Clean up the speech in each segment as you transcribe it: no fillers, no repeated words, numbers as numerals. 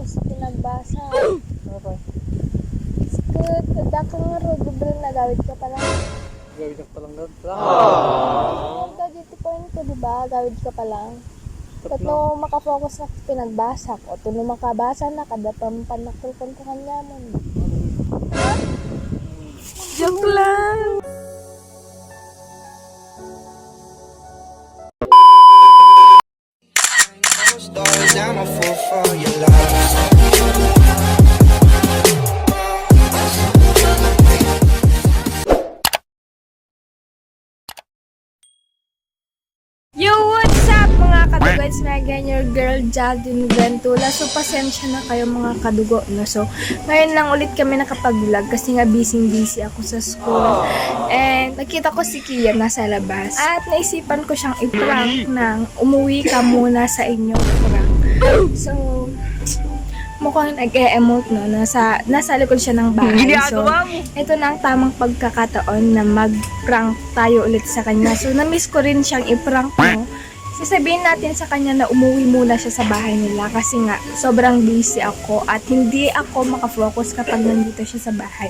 makapokus sa pinagbasa. Apa? Skut, dakang nga ro, gubral na gawid ka pala. Gawin ka palang gawin. Ang dito point ko, diba? Gawid ka pa lang. Tatlo makapokus na pinagbasak o tuno makabasa na kada pampanakulkon ko kanya mo. Joke lang! Stars, I'm a fool for your love. Yo, what's up mga kadugo? It's me again, your girl Jaldin Ventula. So, pasensya na kayo mga kadugo. No? So, ngayon lang ulit kami nakapag-vlog kasi nga busy ako sa school. And nakita ko si Kia nasa labas. At naisipan ko siyang i-prank ng umuwi ka muna sa inyong prank. So, mukhang nag-e-emote, no? Nasa likod siya ng bahay. So, ito na ang tamang pagkakataon na mag-prank tayo ulit sa kanya. So, na-miss ko rin siyang i-prank, no? Sasabihin natin sa kanya na umuwi muna siya sa bahay nila kasi nga sobrang busy ako at hindi ako makafocus kapag nandito siya sa bahay.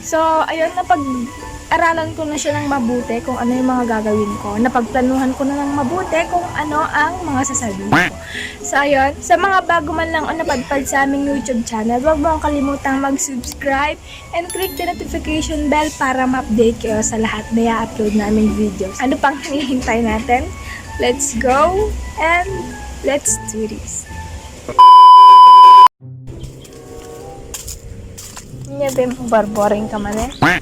So, ayun, napag-aralan ko na siya ng mabuti kung ano yung mga gagawin ko. Napagplanuhan ko na ng mabuti kung ano ang mga sasabihin ko. So, ayun, sa mga bago man lang o napadpad sa aming YouTube channel, huwag mo kalimutang mag-subscribe and click the notification bell para ma-update kayo sa lahat na i-upload naming videos. Ano pang hinihintay natin? Let's go and let's do this. Hindi ba yung barboring ka man eh? Na?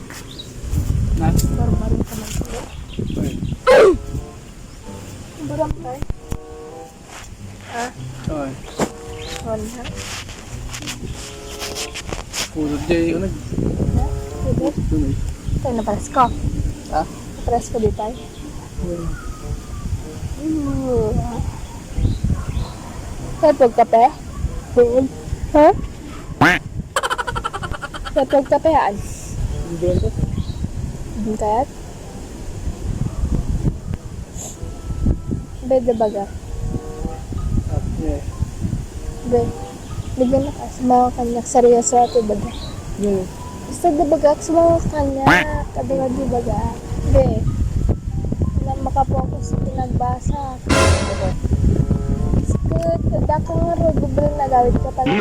Barboring ka man sila. Barang ka eh? Ah, Ay. wala. Puro jay unag. Ha? Pwede? Tunay. Tayo na paras ko. Ha? Paras ko dito ay. Kaya pagkape? Ha? Kaya pagkapehan? Hindi ba ito? Hindi kaya? Beda baga? Yeah. Be, bigyan na ka sa mga kanyak seryoso ito baga. Yeah. Basta di baga sa mga kanyak, kadungan di baga. Be, na makapokus sa pinagbasa. Skut, dakang nga ro, gubral na gawid ka pala.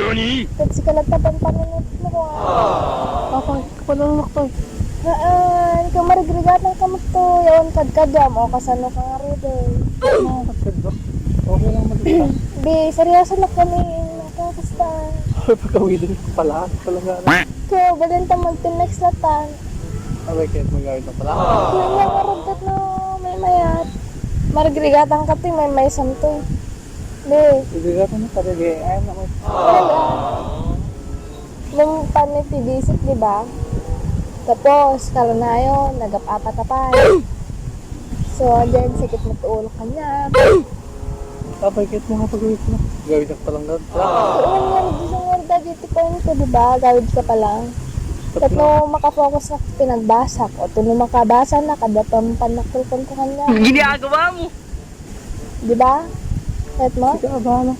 Kasi kalagtapan panunod mo ko nga. Apa? Kapalunok to. Haan, kung marigrigatang ka mo to, yawan kadkadam o kasano ka nga ro day. Ano kapag ba? Okay lang magkita. Be, seryoso na kami, nakakasta. Pagkawidin ko pala. Talaga na. Ko, balin ta mag-next latan. Okay, kahit magawin na pala. Kaya nga maragdat na may mayat. Marigrigatang ka to, may santo. Be, Ibigat mo na talaga. Ay naman. wala. Nung panitibisit, di ba? Tapos, karon na yun, nagap-apat-apay. So, andyan, sikit na tuulok kanya. Tapay kahit mga pagawin ko na. Gawin ka palang gawin. Pero nga, nagdisang nga dito point ko, di ba? Gawid ka pa lang. Tatlo makapokus na pinagbasak o tuno makabasa na kada pampanakulkon ko kanya. Ginagawa mo! Di ba? Kahit mo? Sige, bahala.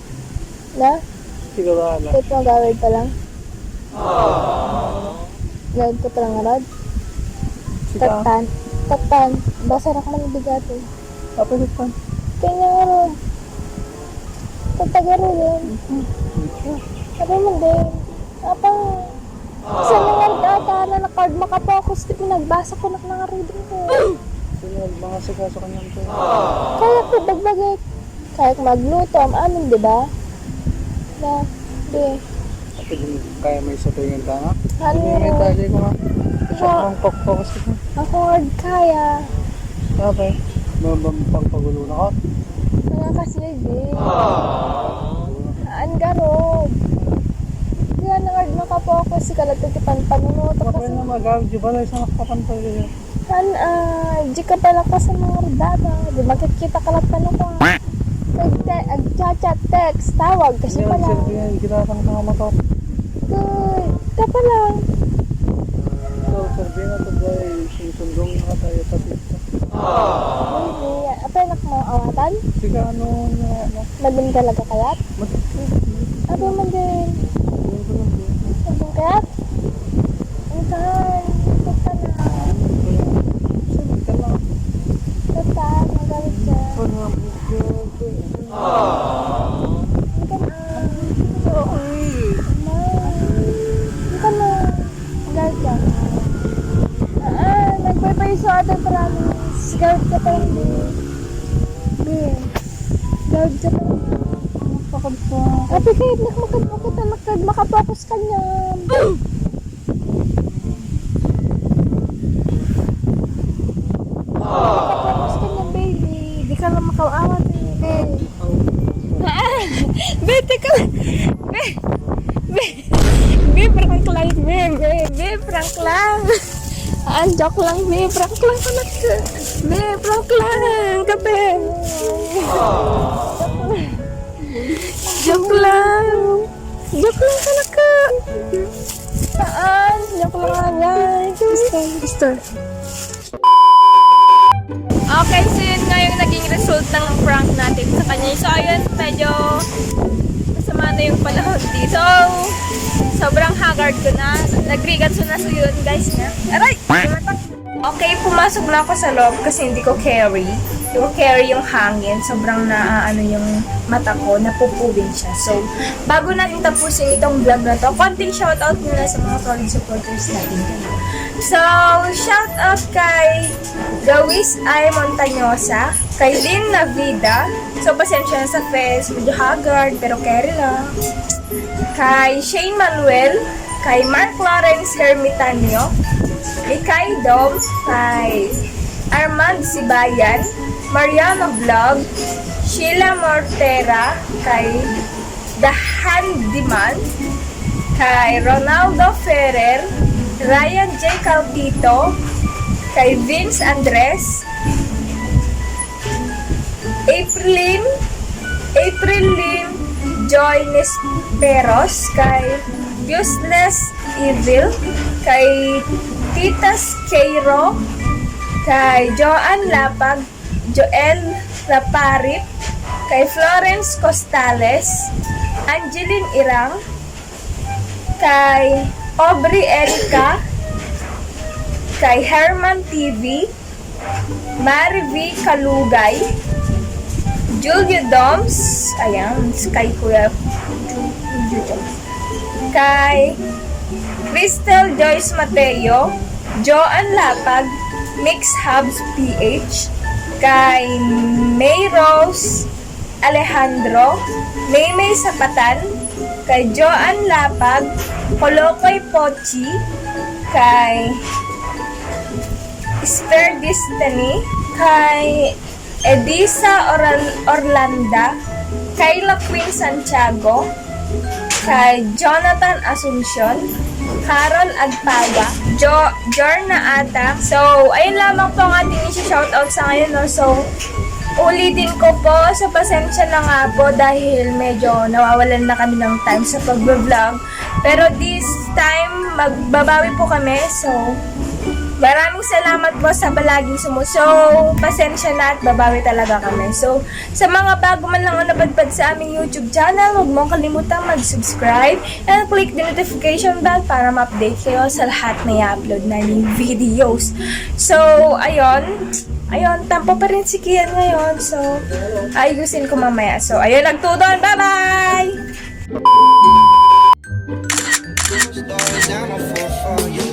Na? Sige, bahala. Kahit mo gawid pa lang? Gawid ko pa lang arad? Sige, Tatan. Basa na ka man bigat eh. tapay ka pa. Kaya nga arad. Tatagaro din. Sabi mo din. Apang, sa mga data na na-card makapokus, di pinagbasa ko na reading ko. Sige, mga sigaso ka niyan to. Kaya ko bagbagay. Kaya ko magluto, ang amin, di ba? Na, di. Kapag kaya may sabihin ka nga. Ano Sige, may tali ko nga. Kasi Ako- akong focus ko. Ako hard kaya. Tapay. Pangpagulo na ka. Mga kasi, di. Aan garod. Kaya na hard makapokus, si kalagtatipan panunuto Tapay kasi. na magawin. Di ba na isang nakapantay yun? Di ka pala ka sa mga data. Di makikita ka lang tanong ko. Ag-chat text, tawag kasi Hindi, pala. nagsilbi yan. Ginatang mga motor. Good. Ka pa lang. So, sabi nga ito ba, sinusundong na tayo sa pista. Hindi. Apa anak mo awatan? Sige, ano, Madun talaga kayat? Apa man din? Madun kayat? Ang tahan. Tata na. Tata, magalit siya. Ang ka na. Ang ka na. Magalit siya. Nagpapaiso ata promise. Galit ka pa hindi. Galit ka pa hindi. Tapi kahit makapokus ka niya. Makapokus ka niya, baby. Di ka lang makawawat eh. Bete ka lang. Prank lang, prank lang. Joke lang, prank lang ka na ka. Prank lang, kape. Joke lang ka na ka. Joke lang guys. Sister. Okay, so yun nga yung naging result ng prank natin sa kanya. So ayun, medyo masama na yung panahon dito. Sobrang haggard ko na. Nagrigatso na so yun guys na. Aray! Okay, pumasok na ako sa loob kasi hindi ko carry. Hindi ko carry yung hangin. Sobrang naaano yung mata ko. Napupubin siya. So, bago natin tapusin itong vlog na to, konting shoutout muna sa mga solid supporters natin. So, shoutout kay Gawis I. Montañosa, kay Lynn Navida. So, pasensya na sa face. Medyo haggard, pero carry lang. Kay Shane Manuel, kay Mark Lawrence Hermitanio, kay Dom, kay Armand Sibayan, Mariano Vlog, Sheila Mortera, kay The Handyman, kay Ronaldo Ferrer, Ryan J. Caltito, kay Vince Andres, April Lim Joy Nesperos, kay Useless Evil, kay Titas Cairo, kay Joan Lapag, Joel Laparip, kay Florence Costales, Angeline Irang, kay Aubrey Erica, kay Herman TV, Mary V. Kalugay, Julio Doms, ayan, kay Kuya Julio Doms, kay Crystal Joyce Mateo, Joan Lapag, Mix Hubs PH, kay May Rose Alejandro, Maymay Sapatan, kay Joan Lapag, Kolokoy Pochi, kay Spare Destiny, kay Edisa Orlanda, Kayla Queen Santiago, kay Jonathan Asuncion, Carol Agpaga, Jorna Atak. So, ayun lamang po ang ating isi-shoutout sa ngayon, no? So, ulitin ko po, sa pasensya na nga po dahil medyo nawawalan na kami ng time sa pag-vlog. Pero this time, magbabawi po kami. So, maraming salamat po sa palaging So, pasensya na at babawi talaga kami. So, sa mga bago man lang napadpad sa aming YouTube channel, huwag mong kalimutang mag-subscribe and click the notification bell para ma-update kayo sa lahat na i-upload naming videos. So, ayun, tampo pa rin si Kian ngayon. So, ayusin ko mamaya. So, ayun, nagtudon. Bye-bye! Stars, I'm a fool for you.